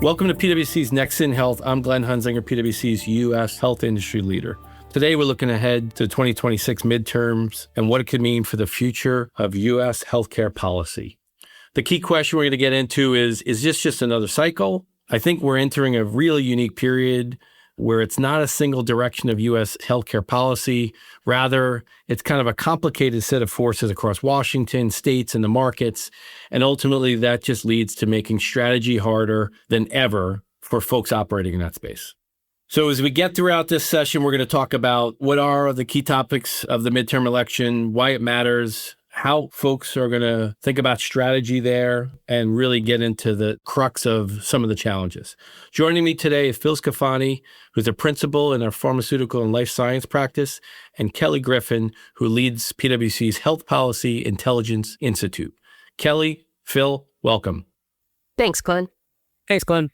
Welcome to PwC's Next in Health. I'm Glenn Hunzinger, PwC's U.S. health industry leader. Today, we're looking ahead to 2026 midterms and what it could mean for the future of U.S. healthcare policy. The key question we're going to get into is this just another cycle? I think we're entering a really unique period where it's not a single direction of U.S. healthcare policy. Rather, it's kind of a complicated set of forces across Washington, states, and the markets. And ultimately, that just leads to making strategy harder than ever for folks operating in that space. So as we get throughout this session, we're going to talk about what are the key topics of the midterm election, why it matters, how folks are going to think about strategy there, and really get into the crux of some of the challenges. Joining me today is Phil Sclafani, who's a principal in our pharmaceutical and life science practice, and Kelly Griffin, who leads PwC's Health Policy Intelligence Institute. Kelly, Phil, welcome. Thanks, Glenn. Thanks, Glenn.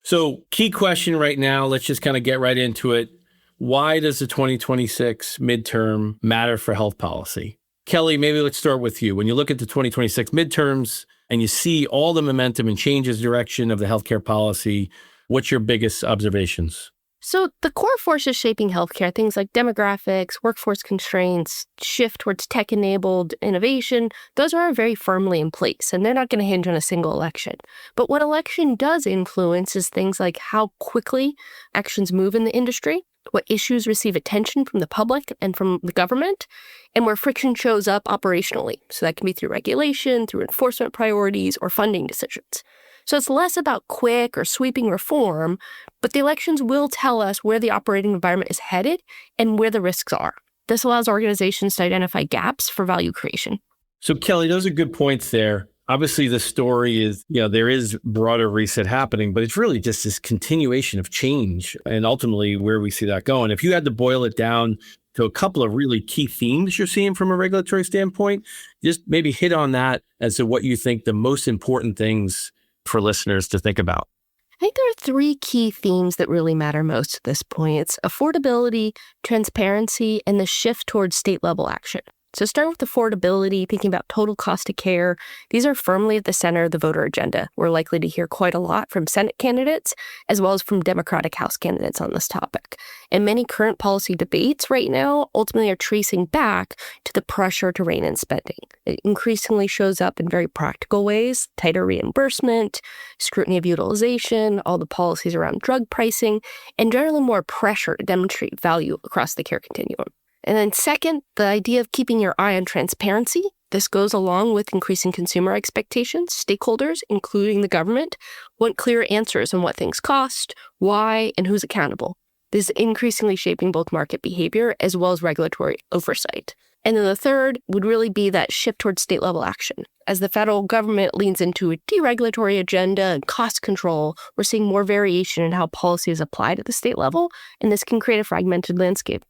So key question right now, let's just kind of get right into it. Why does the 2026 midterm matter for health policy? Kelly, maybe let's start with you. When you look at the 2026 midterms and you see all the momentum and changes direction of the healthcare policy, what's your biggest observations? So the core forces shaping healthcare, things like demographics, workforce constraints, shift towards tech-enabled innovation, those are very firmly in place, and they're not going to hinge on a single election. But what election does influence is things like how quickly actions move in the industry, what issues receive attention from the public and from the government, and where friction shows up operationally. So that can be through regulation, through enforcement priorities, or funding decisions. So it's less about quick or sweeping reform, but the elections will tell us where the operating environment is headed and where the risks are. This allows organizations to identify gaps for value creation. So Kelly, those are good points there. Obviously, the story is, there is broader reset happening, but it's really just this continuation of change and ultimately where we see that going. If you had to boil it down to a couple of really key themes you're seeing from a regulatory standpoint, just maybe hit on that as to what you think the most important things for listeners to think about. I think there are three key themes that really matter most at this point. It's affordability, transparency, and the shift towards state-level action. So start with affordability, thinking about total cost of care. These are firmly at the center of the voter agenda. We're likely to hear quite a lot from Senate candidates, as well as from Democratic House candidates on this topic. And many current policy debates right now ultimately are tracing back to the pressure to rein in spending. It increasingly shows up in very practical ways: tighter reimbursement, scrutiny of utilization, all the policies around drug pricing, and generally more pressure to demonstrate value across the care continuum. And then second, the idea of keeping your eye on transparency. This goes along with increasing consumer expectations. Stakeholders, including the government, want clear answers on what things cost, why, and who's accountable. This is increasingly shaping both market behavior as well as regulatory oversight. And then the third would really be that shift towards state-level action. As the federal government leans into a deregulatory agenda and cost control, we're seeing more variation in how policy is applied at the state level, and this can create a fragmented landscape.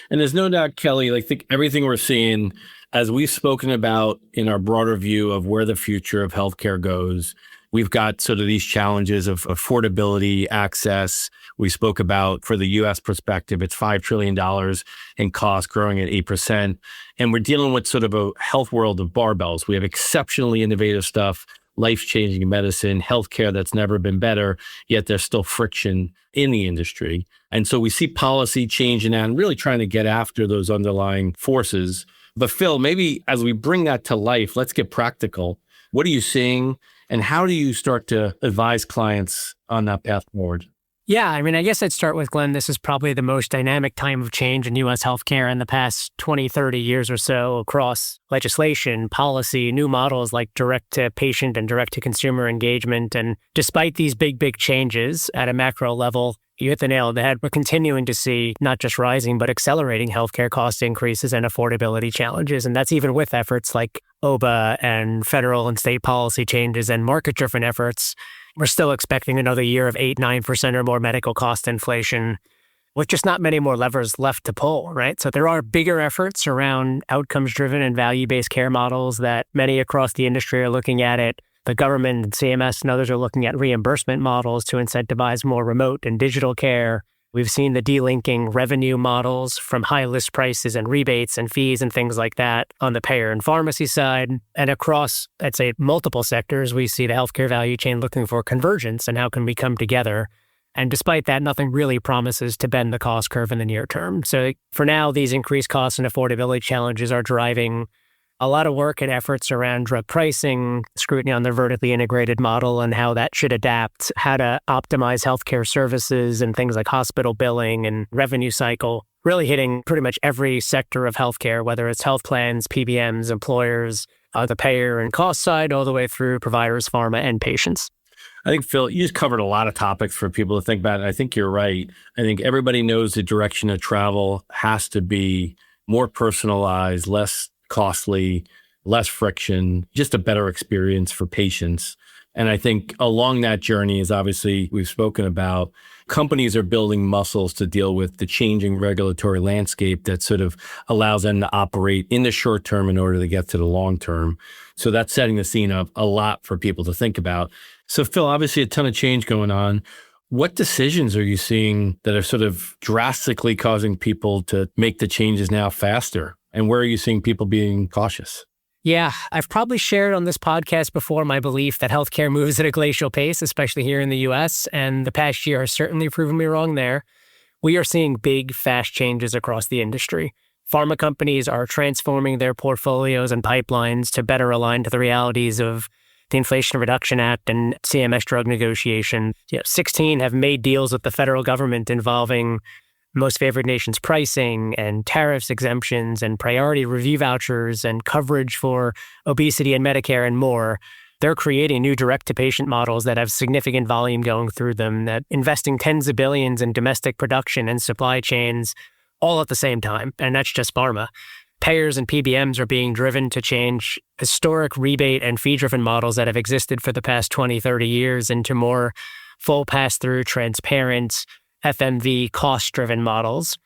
And there's no doubt, Kelly, I think everything we're seeing, as we've spoken about in our broader view of where the future of healthcare goes, we've got sort of these challenges of affordability, access. We spoke about, for the U.S. perspective, it's $5 trillion in cost, growing at 8%. And we're dealing with sort of a health world of barbells. We have exceptionally innovative stuff, life-changing medicine, healthcare that's never been better, yet there's still friction in the industry. And so we see policy changing and really trying to get after those underlying forces. But Phil, maybe as we bring that to life, let's get practical. What are you seeing and how do you start to advise clients on that path forward? Yeah, I guess I'd start with, Glenn, this is probably the most dynamic time of change in U.S. healthcare in the past 20, 30 years or so across legislation, policy, new models like direct-to-patient and direct-to-consumer engagement. And despite these big changes at a macro level, you hit the nail on the head. We're continuing to see not just rising, but accelerating healthcare cost increases and affordability challenges. And that's even with efforts like OBA and federal and state policy changes and market-driven efforts. We're still expecting another year of 8-9% or more medical cost inflation, with just not many more levers left to pull, right? So there are bigger efforts around outcomes-driven and value-based care models that many across the industry are looking at it. The government and CMS and others are looking at reimbursement models to incentivize more remote and digital care. We've seen the delinking revenue models from high list prices and rebates and fees and things like that on the payer and pharmacy side. And across, I'd say, multiple sectors, we see the healthcare value chain looking for convergence and how can we come together. And despite that, nothing really promises to bend the cost curve in the near term. So for now, these increased costs and affordability challenges are driving a lot of work and efforts around drug pricing, scrutiny on the vertically integrated model and how that should adapt, how to optimize healthcare services and things like hospital billing and revenue cycle, really hitting pretty much every sector of healthcare, whether it's health plans, PBMs, employers, the payer and cost side, all the way through providers, pharma, and patients. I think, Phil, you just covered a lot of topics for people to think about. And I think you're right. I think everybody knows the direction of travel has to be more personalized, less costly, less friction, just a better experience for patients. And I think along that journey is obviously we've spoken about companies are building muscles to deal with the changing regulatory landscape that sort of allows them to operate in the short term in order to get to the long term. So that's setting the scene up a lot for people to think about. So Phil, obviously a ton of change going on. What decisions are you seeing that are sort of drastically causing people to make the changes now faster? And where are you seeing people being cautious? Yeah, I've probably shared on this podcast before my belief that healthcare moves at a glacial pace, especially here in the US, and the past year has certainly proven me wrong there. We are seeing big, fast changes across the industry. Pharma companies are transforming their portfolios and pipelines to better align to the realities of the Inflation Reduction Act and CMS drug negotiation. 16 have made deals with the federal government involving most favored nations pricing and tariffs exemptions and priority review vouchers and coverage for obesity and Medicare and more. They're creating new direct-to-patient models that have significant volume going through them, that investing tens of billions in domestic production and supply chains all at the same time. And that's just pharma. Payers and PBMs are being driven to change historic rebate and fee-driven models that have existed for the past 20, 30 years into more full pass-through, transparent, FMV cost-driven models.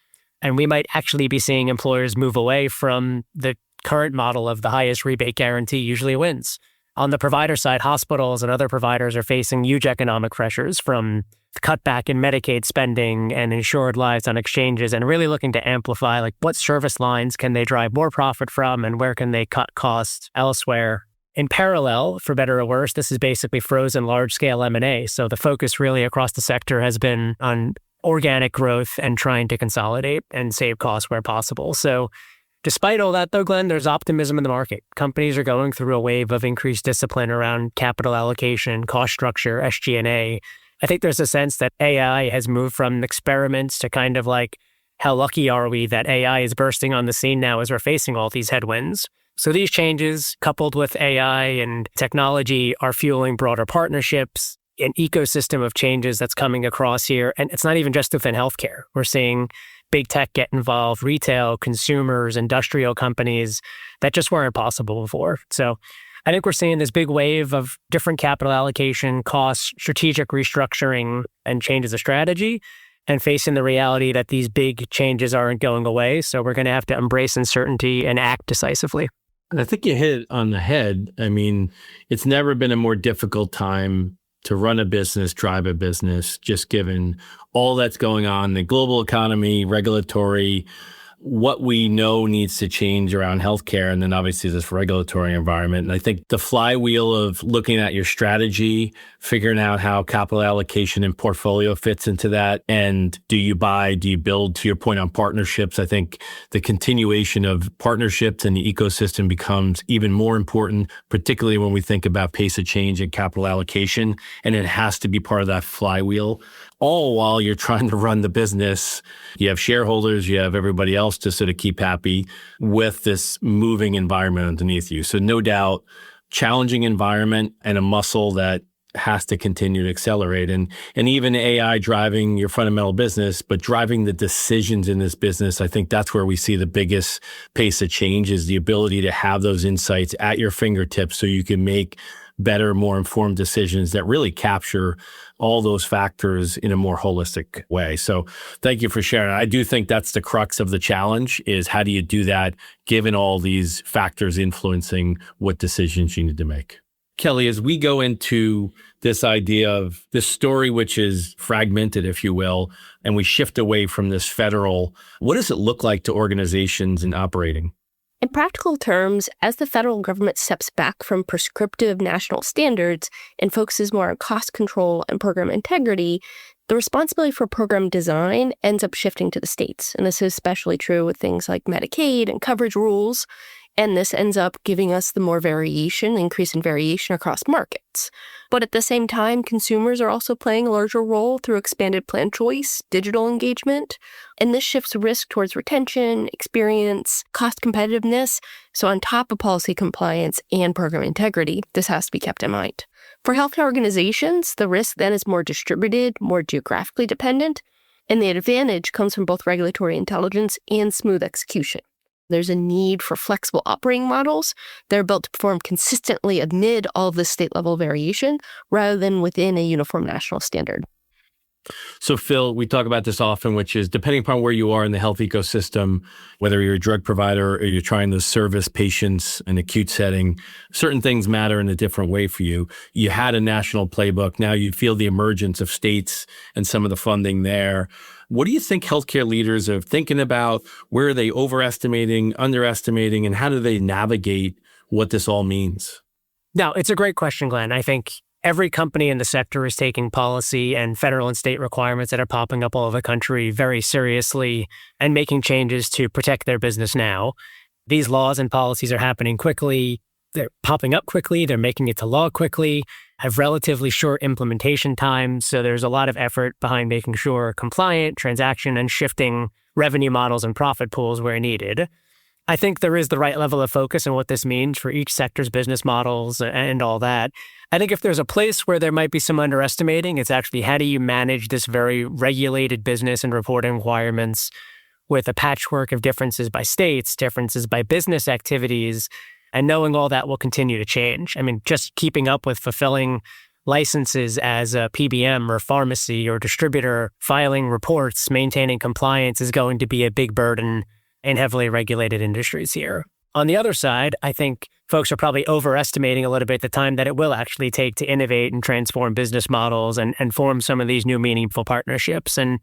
And we might actually be seeing employers move away from the current model of the highest rebate guarantee usually wins. On the provider side, hospitals and other providers are facing huge economic pressures from the cutback in Medicaid spending and insured lives on exchanges, and really looking to amplify like what service lines can they drive more profit from and where can they cut costs elsewhere. In parallel, for better or worse, this is basically frozen large-scale M&A. So the focus really across the sector has been on organic growth and trying to consolidate and save costs where possible. So despite all that, though, Glenn, there's optimism in the market. Companies are going through a wave of increased discipline around capital allocation, cost structure, SG&A. I think there's a sense that AI has moved from experiments to kind of like, how lucky are we that AI is bursting on the scene now as we're facing all these headwinds? So these changes, coupled with AI and technology, are fueling broader partnerships, an ecosystem of changes that's coming across here. And it's not even just within healthcare. We're seeing big tech get involved, retail, consumers, industrial companies that just weren't possible before. So I think we're seeing this big wave of different capital allocation, costs, strategic restructuring, and changes of strategy, and facing the reality that these big changes aren't going away. So we're going to have to embrace uncertainty and act decisively. And I think you hit it on the head. I mean, it's never been a more difficult time to run a business, drive a business, just given all that's going on, the global economy, regulatory, what we know needs to change around healthcare, and then obviously this regulatory environment. And I think the flywheel of looking at your strategy, figuring out how capital allocation and portfolio fits into that, and do you buy, do you build, to your point on partnerships, I think the continuation of partnerships and the ecosystem becomes even more important, particularly when we think about pace of change and capital allocation, and it has to be part of that flywheel. All while you're trying to run the business, you have shareholders, you have everybody else to sort of keep happy with this moving environment underneath you. So no doubt, challenging environment and a muscle that has to continue to accelerate. And even AI driving your fundamental business, but driving the decisions in this business, I think that's where we see the biggest pace of change, is the ability to have those insights at your fingertips so you can make better, more informed decisions that really capture all those factors in a more holistic way. So thank you for sharing. I do think that's the crux of the challenge, is how do you do that given all these factors influencing what decisions you need to make? Kelly, as we go into this idea of this story, which is fragmented, if you will, and we shift away from this federal, what does it look like to organizations in operating? In practical terms, as the federal government steps back from prescriptive national standards and focuses more on cost control and program integrity, the responsibility for program design ends up shifting to the states. And this is especially true with things like Medicaid and coverage rules. And this ends up giving us the more variation, increase in variation across markets. But at the same time, consumers are also playing a larger role through expanded plan choice, digital engagement, and this shifts risk towards retention, experience, cost competitiveness. So on top of policy compliance and program integrity, this has to be kept in mind. For healthcare organizations, the risk then is more distributed, more geographically dependent, and the advantage comes from both regulatory intelligence and smooth execution. There's a need for flexible operating models that are built to perform consistently amid all of this state-level variation rather than within a uniform national standard. So, Phil, we talk about this often, which is depending upon where you are in the health ecosystem, whether you're a drug provider or you're trying to service patients in an acute setting, certain things matter in a different way for you. You had a national playbook. Now you feel the emergence of states and some of the funding there. What do you think healthcare leaders are thinking about? Where are they overestimating, underestimating, and how do they navigate what this all means? No, it's a great question, Glenn. I think every company in the sector is taking policy and federal and state requirements that are popping up all over the country very seriously and making changes to protect their business now. These laws and policies are happening quickly. They're popping up quickly. They're making it to law quickly, have relatively short implementation times. So there's a lot of effort behind making sure compliant, transaction, and shifting revenue models and profit pools where needed. I think there is the right level of focus on what this means for each sector's business models and all that. I think if there's a place where there might be some underestimating, it's actually how do you manage this very regulated business and reporting requirements with a patchwork of differences by states, differences by business activities, and knowing all that will continue to change. I mean, just keeping up with fulfilling licenses as a PBM or pharmacy or distributor, filing reports, maintaining compliance is going to be a big burden in heavily regulated industries here. On the other side, I think folks are probably overestimating a little bit the time that it will actually take to innovate and transform business models and form some of these new meaningful partnerships. And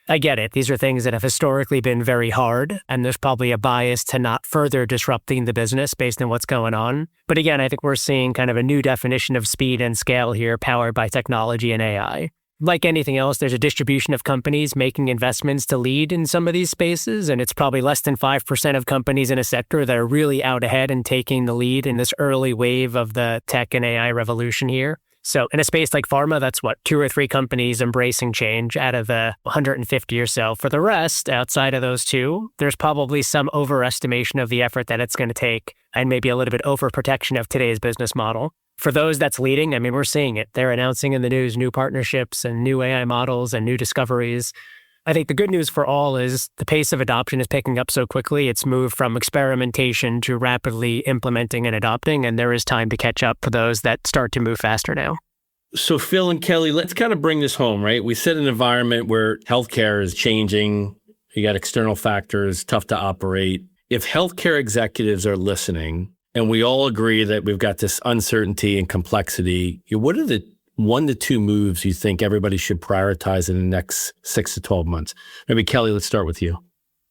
I get it. These are things that have historically been very hard, and there's probably a bias to not further disrupting the business based on what's going on. But again, I think we're seeing kind of a new definition of speed and scale here powered by technology and AI. Like anything else, there's a distribution of companies making investments to lead in some of these spaces, and it's probably less than 5% of companies in a sector that are really out ahead and taking the lead in this early wave of the tech and AI revolution here. So in a space like pharma, that's 2 or 3 companies embracing change out of the 150 or so. For the rest, outside of those two, there's probably some overestimation of the effort that it's going to take and maybe a little bit overprotection of today's business model. For those that's leading, I mean, we're seeing it. They're announcing in the news new partnerships and new AI models and new discoveries. I think the good news for all is the pace of adoption is picking up so quickly. It's moved from experimentation to rapidly implementing and adopting, and there is time to catch up for those that start to move faster now. So Phil and Kelly, let's kind of bring this home, right? We set an environment where healthcare is changing. You got external factors, tough to operate. If healthcare executives are listening, and we all agree that we've got this uncertainty and complexity, what are the 1 to 2 moves you think everybody should prioritize in the next 6 to 12 months? Maybe Kelly, let's start with you.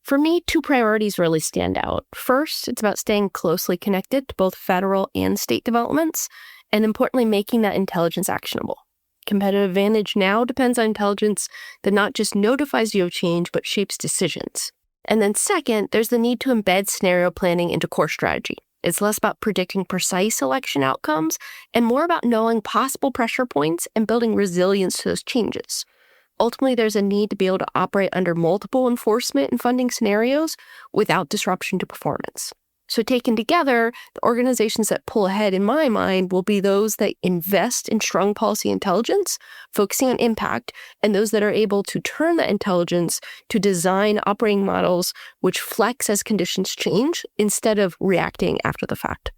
For me, 2 priorities really stand out. First, it's about staying closely connected to both federal and state developments, and importantly, making that intelligence actionable. Competitive advantage now depends on intelligence that not just notifies you of change, but shapes decisions. And then second, there's the need to embed scenario planning into core strategy. It's less about predicting precise election outcomes and more about knowing possible pressure points and building resilience to those changes. Ultimately, there's a need to be able to operate under multiple enforcement and funding scenarios without disruption to performance. So taken together, the organizations that pull ahead in my mind will be those that invest in strong policy intelligence, focusing on impact, and those that are able to turn that intelligence to design operating models which flex as conditions change instead of reacting after the fact.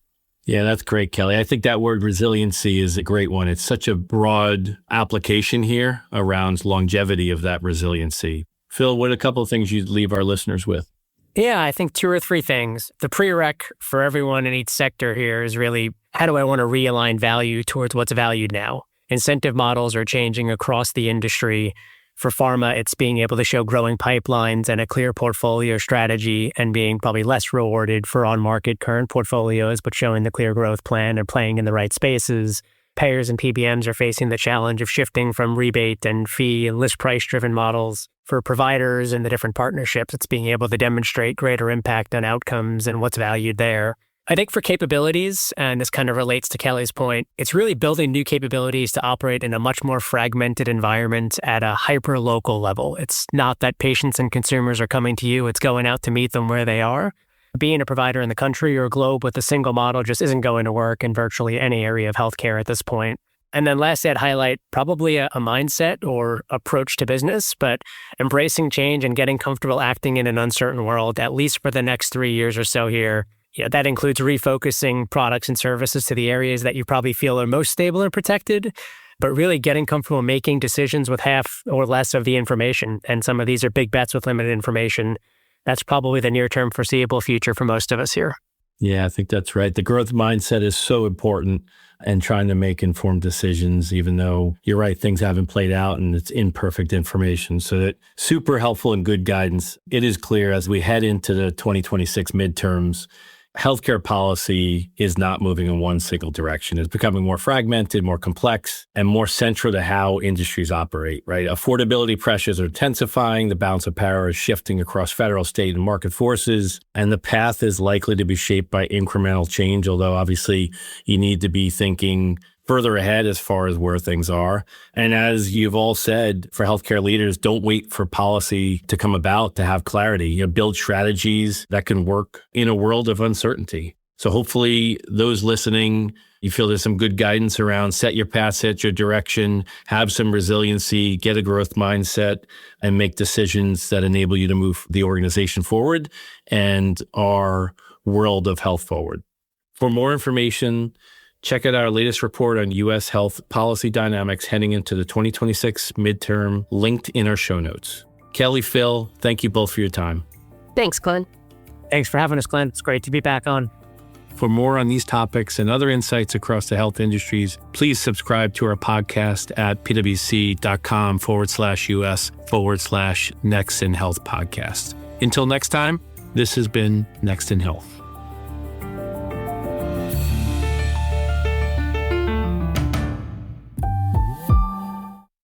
Yeah, that's great, Kelly. I think that word resiliency is a great one. It's such a broad application here around longevity of that resiliency. Phil, what are a couple of things you'd leave our listeners with? Yeah, I think 2 or 3 things. The prereq for everyone in each sector here is really how do I want to realign value towards what's valued now? Incentive models are changing across the industry. For pharma, it's being able to show growing pipelines and a clear portfolio strategy and being probably less rewarded for on-market current portfolios, but showing the clear growth plan and playing in the right spaces. Payers and PBMs are facing the challenge of shifting from rebate and fee and list price-driven models. For providers and the different partnerships, it's being able to demonstrate greater impact on outcomes and what's valued there. I think for capabilities, and this kind of relates to Kelly's point, it's really building new capabilities to operate in a much more fragmented environment at a hyper-local level. It's not that patients and consumers are coming to you, it's going out to meet them where they are. Being a provider in the country or globe with a single model just isn't going to work in virtually any area of healthcare at this point. And then lastly, I'd highlight probably a mindset or approach to business, but embracing change and getting comfortable acting in an uncertain world, at least for the next 3 years or so here. Yeah, that includes refocusing products and services to the areas that you probably feel are most stable and protected, but really getting comfortable making decisions with half or less of the information. And some of these are big bets with limited information. That's probably the near-term foreseeable future for most of us here. Yeah, I think that's right. The growth mindset is so important, and trying to make informed decisions, even though you're right, things haven't played out and it's imperfect information. So that super helpful and good guidance. It is clear as we head into the 2026 midterms, healthcare policy is not moving in one single direction. It's becoming more fragmented, more complex, and more central to how industries operate, right? Affordability pressures are intensifying, the balance of power is shifting across federal, state, and market forces, and the path is likely to be shaped by incremental change, although obviously you need to be thinking further ahead as far as where things are. And as you've all said, for healthcare leaders, don't wait for policy to come about to have clarity. Build strategies that can work in a world of uncertainty. So hopefully those listening, you feel there's some good guidance around set your path, set your direction, have some resiliency, get a growth mindset, and make decisions that enable you to move the organization forward and our world of health forward. For more information, check out our latest report on U.S. health policy dynamics heading into the 2026 midterm, linked in our show notes. Kelly, Phil, thank you both for your time. Thanks, Glenn. Thanks for having us, Glenn. It's great to be back on. For more on these topics and other insights across the health industries, please subscribe to our podcast at pwc.com/US/Next in Health podcast. Until next time, this has been Next in Health.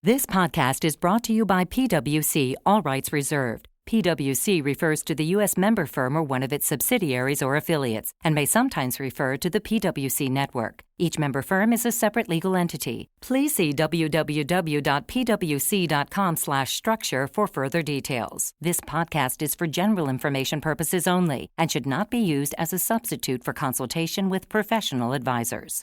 This podcast is brought to you by PwC, all rights reserved. PwC refers to the U.S. member firm or one of its subsidiaries or affiliates, and may sometimes refer to the PwC network. Each member firm is a separate legal entity. Please see www.pwc.com/structure for further details. This podcast is for general information purposes only and should not be used as a substitute for consultation with professional advisors.